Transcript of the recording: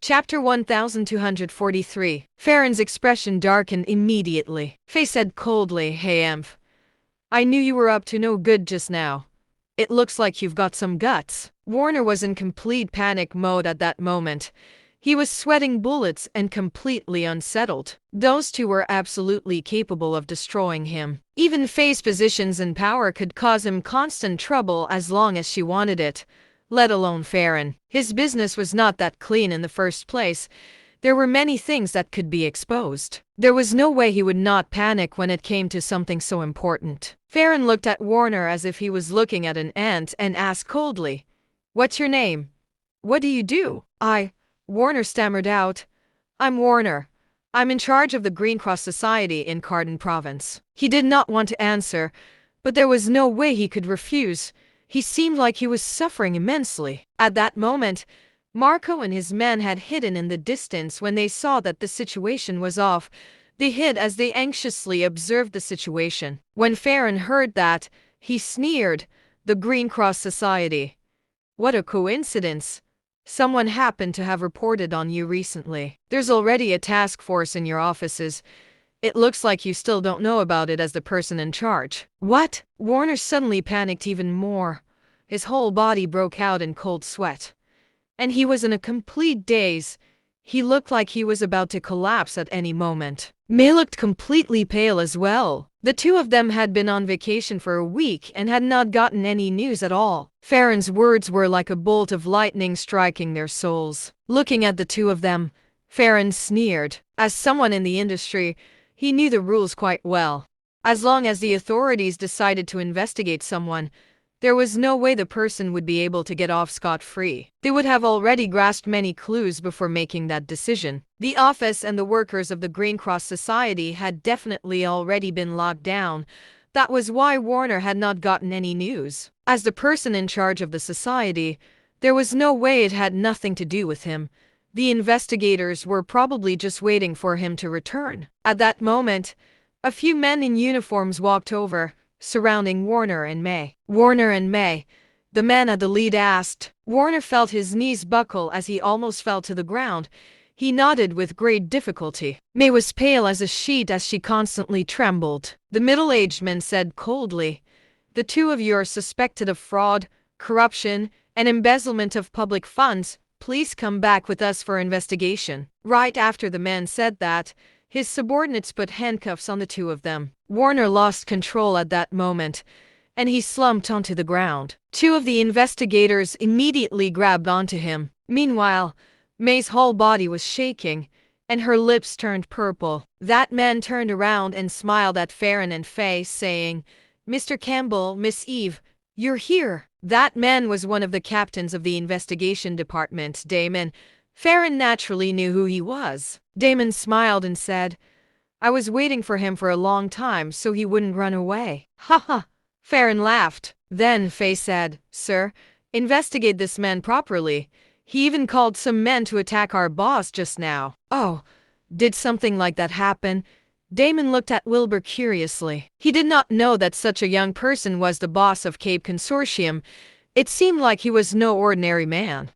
Chapter 1243. Farron's expression darkened immediately. Faye said coldly, "Hey, Emph. I knew you were up to no good just now. It looks like you've got some guts." Warner was in complete panic mode at that moment. He was sweating bullets and completely unsettled. Those two were absolutely capable of destroying him. Even Faye's positions and power could cause him constant trouble as long as she wanted it, let alone Farron. His business was not that clean in the first place. There were many things that could be exposed. There was no way he would not panic when it came to something so important. Farron looked at Warner as if he was looking at an ant and asked coldly, "What's your name? What do you do?" Warner stammered out, "I'm Warner. I'm in charge of the Green Cross Society in Cardin Province." He did not want to answer, but there was no way he could refuse. He seemed like he was suffering immensely. At that moment, Marco and his men had hidden in the distance. When they saw that the situation was off, they hid as they anxiously observed the situation. When Farron heard that, he sneered, "The Green Cross Society. What a coincidence. Someone happened to have reported on you recently. There's already a task force in your offices. It looks like you still don't know about it as the person in charge." "What?" Warner suddenly panicked even more. His whole body broke out in cold sweat, and he was in a complete daze. He looked like he was about to collapse at any moment. May looked completely pale as well. The two of them had been on vacation for a week and had not gotten any news at all. Farron's words were like a bolt of lightning striking their souls. Looking at the two of them, Farron sneered. As someone in the industry, he knew the rules quite well. As long as the authorities decided to investigate someone, there was no way the person would be able to get off scot-free. They would have already grasped many clues before making that decision. The office and the workers of the Green Cross Society had definitely already been locked down. That was why Warner had not gotten any news. As the person in charge of the society, there was no way it had nothing to do with him. The investigators were probably just waiting for him to return. At that moment, a few men in uniforms walked over, surrounding Warner and May. "Warner and May," the man at the lead asked. Warner felt his knees buckle as he almost fell to the ground. He nodded with great difficulty. May was pale as a sheet as she constantly trembled. The middle-aged man said coldly, "The two of you are suspected of fraud, corruption, and embezzlement of public funds. Please come back with us for investigation." Right after the man said that, his subordinates put handcuffs on the two of them. Warner lost control at that moment, and he slumped onto the ground. Two of the investigators immediately grabbed onto him. Meanwhile, May's whole body was shaking, and her lips turned purple. That man turned around and smiled at Farron and Faye, saying, "Mr. Campbell, Miss Eve, you're here." That man was one of the captains of the investigation department, Damon. Farron naturally knew who he was. Damon smiled and said, "I was waiting for him for a long time so he wouldn't run away." "Ha ha." Farron laughed. Then Faye said, "Sir, investigate this man properly. He even called some men to attack our boss just now." "Oh, did something like that happen?" Damon looked at Wilbur curiously. He did not know that such a young person was the boss of Cape Consortium. It seemed like he was no ordinary man.